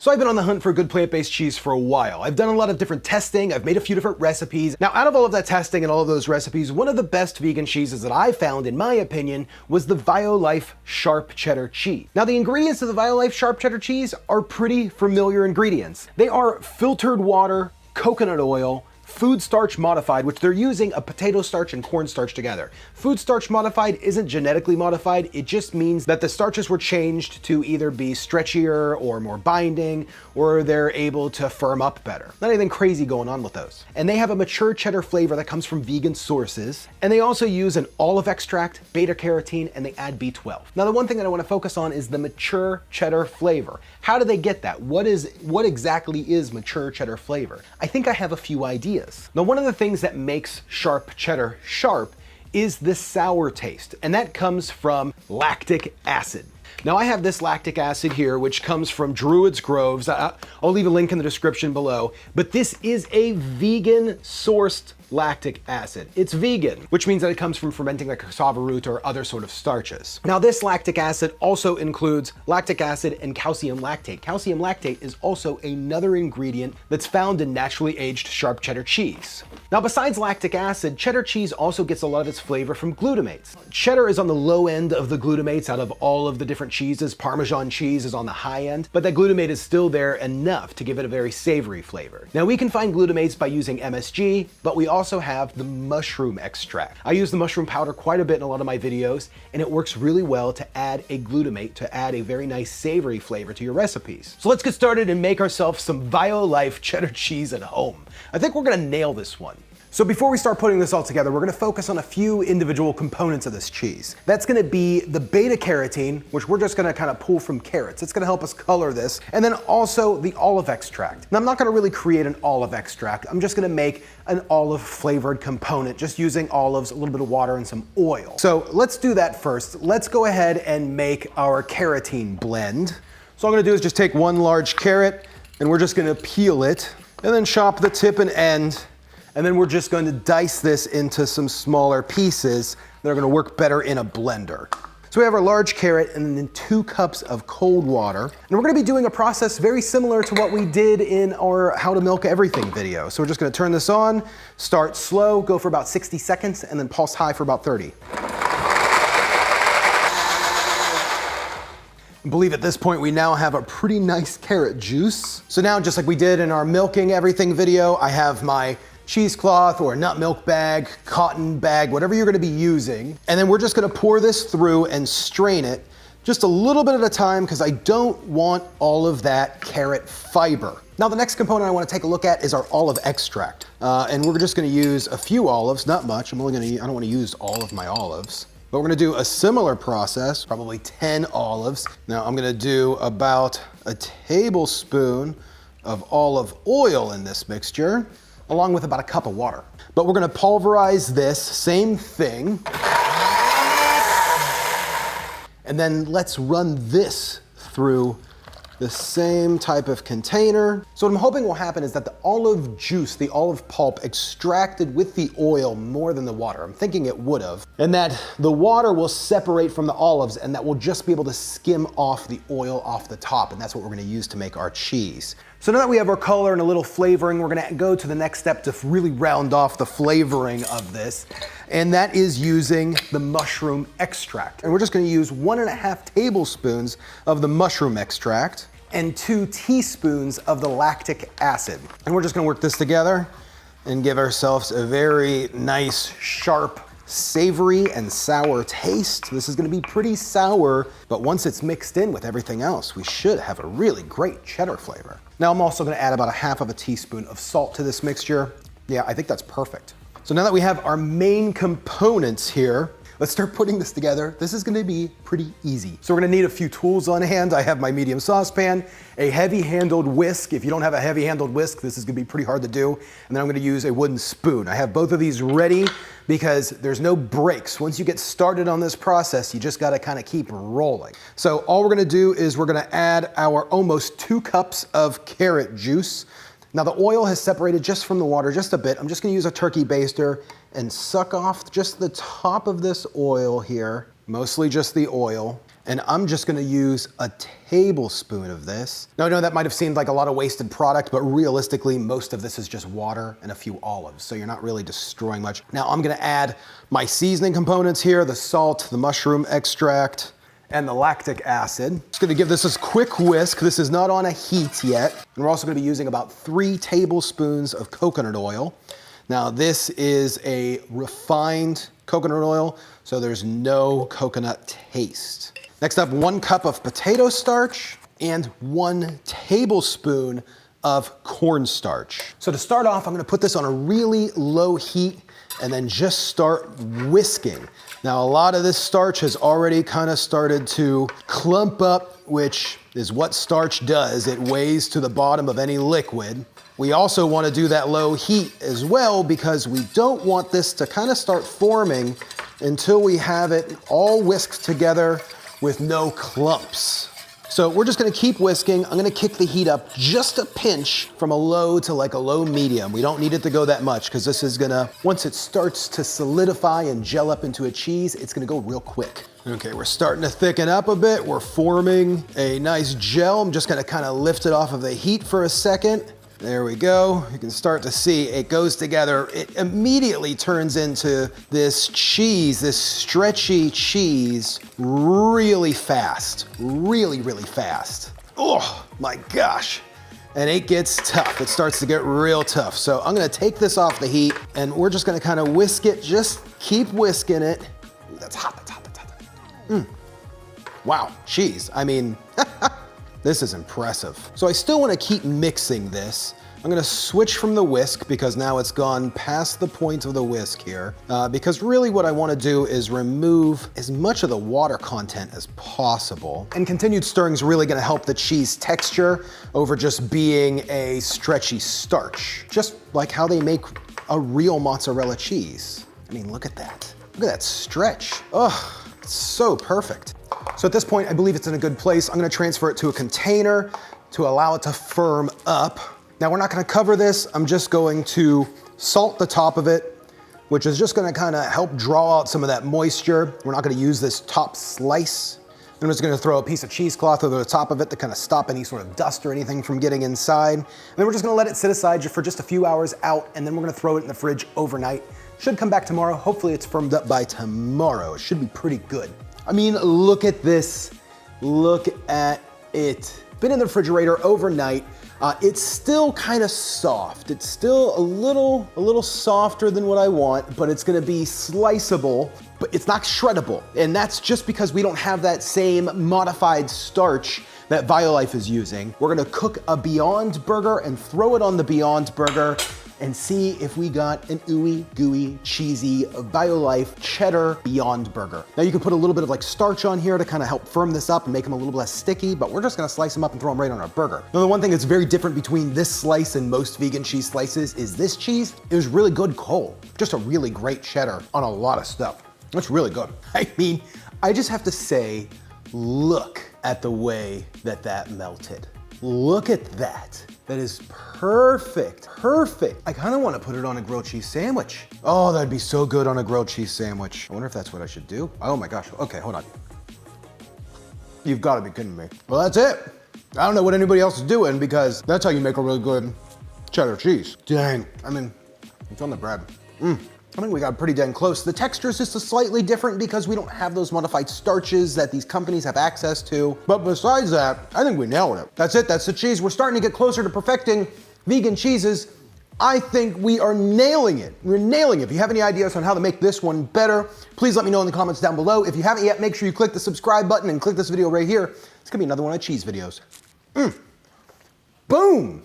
So I've been on the hunt for good plant-based cheese for a while. I've done a lot of different testing, I've made a few different recipes. Now, out of all of that testing and all of those recipes, one of the best vegan cheeses that I found, in my opinion, was the Violife Sharp Cheddar cheese. Now, the ingredients of the Violife Sharp Cheddar cheese are pretty familiar ingredients. They are filtered water, coconut oil, food starch modified, which they're using a potato starch and corn starch together. Food starch modified isn't genetically modified, it just means that the starches were changed to either be stretchier or more binding, or they're able to firm up better. Not anything crazy going on with those. And they have a mature cheddar flavor that comes from vegan sources, and they also use an olive extract, beta carotene, and they add B12. Now, the one thing that I want to focus on is the mature cheddar flavor. How do they get that? What exactly is mature cheddar flavor? I think I have a few ideas. Now, one of the things that makes sharp cheddar sharp is the sour taste, and that comes from lactic acid. Now, I have this lactic acid here, which comes from Druid's Groves. I'll leave a link in the description below, but this is a vegan sourced lactic acid. It's vegan, which means that it comes from fermenting like cassava root or other sort of starches. Now, this lactic acid also includes lactic acid and calcium lactate. Calcium lactate is also another ingredient that's found in naturally aged sharp cheddar cheese. Now, besides lactic acid, cheddar cheese also gets a lot of its flavor from glutamates. Cheddar is on the low end of the glutamates out of all of the different cheeses. Parmesan cheese is on the high end, but that glutamate is still there enough to give it a very savory flavor. Now, we can find glutamates by using MSG, but we also have the mushroom extract. I use the mushroom powder quite a bit in a lot of my videos, and it works really well to add a glutamate, to add a very nice savory flavor to your recipes. So let's get started and make ourselves some Violife cheddar cheese at home. I think we're gonna nail this one. So before we start putting this all together, we're gonna focus on a few individual components of this cheese. That's gonna be the beta carotene, which we're just gonna kind of pull from carrots. It's gonna help us color this. And then also the olive extract. Now, I'm not gonna really create an olive extract. I'm just gonna make an olive flavored component, just using olives, a little bit of water, and some oil. So let's do that first. Let's go ahead and make our carotene blend. So all I'm gonna do is just take one large carrot, and we're just gonna peel it, and then chop the tip and end. And then we're just going to dice this into some smaller pieces that are going to work better in a blender. So we have our large carrot and then 2 cups of cold water. And we're going to be doing a process very similar to what we did in our How to Milk Everything video. So we're just going to turn this on, start slow, go for about 60 seconds, and then pulse high for about 30. I believe at this point we now have a pretty nice carrot juice. So now, just like we did in our Milking Everything video, I have my cheesecloth or nut milk bag, cotton bag, whatever you're gonna be using. And then we're just gonna pour this through and strain it just a little bit at a time, because I don't want all of that carrot fiber. Now, the next component I wanna take a look at is our olive extract. And we're just gonna use a few olives, not much. I don't wanna use all of my olives. But we're gonna do a similar process, probably 10 olives. Now, I'm gonna do about a tablespoon of olive oil in this mixture, along with about a cup of water. But we're gonna pulverize this, same thing. And then let's run this through the same type of container. So what I'm hoping will happen is that the olive juice, the olive pulp, extracted with the oil more than the water. I'm thinking it would have. And that the water will separate from the olives, and that we'll just be able to skim off the oil off the top, and that's what we're gonna use to make our cheese. So now that we have our color and a little flavoring, we're gonna go to the next step to really round off the flavoring of this, and that is using the mushroom extract. And we're just gonna use 1.5 tablespoons of the mushroom extract and 2 teaspoons of the lactic acid. And we're just gonna work this together and give ourselves a very nice, sharp, savory and sour taste. This is gonna be pretty sour, but once it's mixed in with everything else, we should have a really great cheddar flavor. Now, I'm also gonna add about 1/2 teaspoon of salt to this mixture. Yeah, I think that's perfect. So now that we have our main components here, let's start putting this together. This is gonna be pretty easy. So we're gonna need a few tools on hand. I have my medium saucepan, a heavy-handled whisk. If you don't have a heavy-handled whisk, this is gonna be pretty hard to do. And then I'm gonna use a wooden spoon. I have both of these ready because there's no breaks. Once you get started on this process, you just gotta kind of keep rolling. So all we're gonna do is we're gonna add our almost 2 cups of carrot juice. Now, the oil has separated just from the water just a bit. I'm just gonna use a turkey baster and suck off just the top of this oil here, mostly just the oil. And I'm just gonna use a tablespoon of this. Now I know that might have seemed like a lot of wasted product, but realistically, most of this is just water and a few olives, so you're not really destroying much. Now I'm gonna add my seasoning components here, the salt, the mushroom extract, and the lactic acid. Just gonna give this a quick whisk. This is not on a heat yet. And we're also gonna be using about 3 tablespoons of coconut oil. Now this is a refined coconut oil, so there's no coconut taste. Next up, 1 cup of potato starch and 1 tablespoon of cornstarch. So to start off, I'm gonna put this on a really low heat and then just start whisking. Now a lot of this starch has already kind of started to clump up, which is what starch does. It weighs to the bottom of any liquid. We also want to do that low heat as well because we don't want this to kind of start forming until we have it all whisked together with no clumps. So we're just gonna keep whisking. I'm gonna kick the heat up just a pinch from a low to like a low medium. We don't need it to go that much because this is gonna, once it starts to solidify and gel up into a cheese, it's gonna go real quick. Okay, we're starting to thicken up a bit. We're forming a nice gel. I'm just gonna kind of lift it off of the heat for a second. There we go. You can start to see it goes together. It immediately turns into this cheese, this stretchy cheese, really fast, really, really fast. Oh my gosh. And it gets tough. It starts to get real tough. So I'm gonna take this off the heat and we're just gonna kind of whisk it. Just keep whisking it. Ooh, that's hot, that's hot, that's hot. Wow, cheese. I mean, this is impressive. So I still want to keep mixing this. I'm gonna switch from the whisk because now it's gone past the point of the whisk here. Because really what I want to do is remove as much of the water content as possible. And continued stirring is really gonna help the cheese texture over just being a stretchy starch. Just like how they make a real mozzarella cheese. I mean, look at that. Look at that stretch. Oh, it's so perfect. So at this point, I believe it's in a good place. I'm gonna transfer it to a container to allow it to firm up. Now we're not gonna cover this. I'm just going to salt the top of it, which is just gonna kinda help draw out some of that moisture. We're not gonna use this top slice. I'm just gonna throw a piece of cheesecloth over the top of it to kind of stop any sort of dust or anything from getting inside. And then we're just gonna let it sit aside for just a few hours out, and then we're gonna throw it in the fridge overnight. Should come back tomorrow. Hopefully it's firmed up by tomorrow. It should be pretty good. I mean, look at this. Look at it. Been in the refrigerator overnight. It's still kind of soft. It's still a little softer than what I want, but it's gonna be sliceable, but it's not shreddable. And that's just because we don't have that same modified starch that Violife is using. We're gonna cook a Beyond Burger and throw it on the Beyond Burger and see if we got an ooey gooey cheesy Violife cheddar Beyond Burger. Now you can put a little bit of like starch on here to kind of help firm this up and make them a little less sticky, but we're just gonna slice them up and throw them right on our burger. Now the one thing that's very different between this slice and most vegan cheese slices is this cheese is really good cold. Just a really great cheddar on a lot of stuff. That's really good. I mean, I just have to say, look at the way that that melted. Look at that. That is perfect, perfect. I kind of want to put it on a grilled cheese sandwich. Oh, that'd be so good on a grilled cheese sandwich. I wonder if that's what I should do. Oh my gosh, okay, hold on. You've got to be kidding me. Well, that's it. I don't know what anybody else is doing because that's how you make a really good cheddar cheese. Dang, I mean, it's on the bread. I think we got pretty dang close. The texture is just slightly different because we don't have those modified starches that these companies have access to. But besides that, I think we nailed it. That's it, that's the cheese. We're starting to get closer to perfecting vegan cheeses. I think we are nailing it. We're nailing it. If you have any ideas on how to make this one better, please let me know in the comments down below. If you haven't yet, make sure you click the subscribe button and click this video right here. It's gonna be another one of the cheese videos. Boom.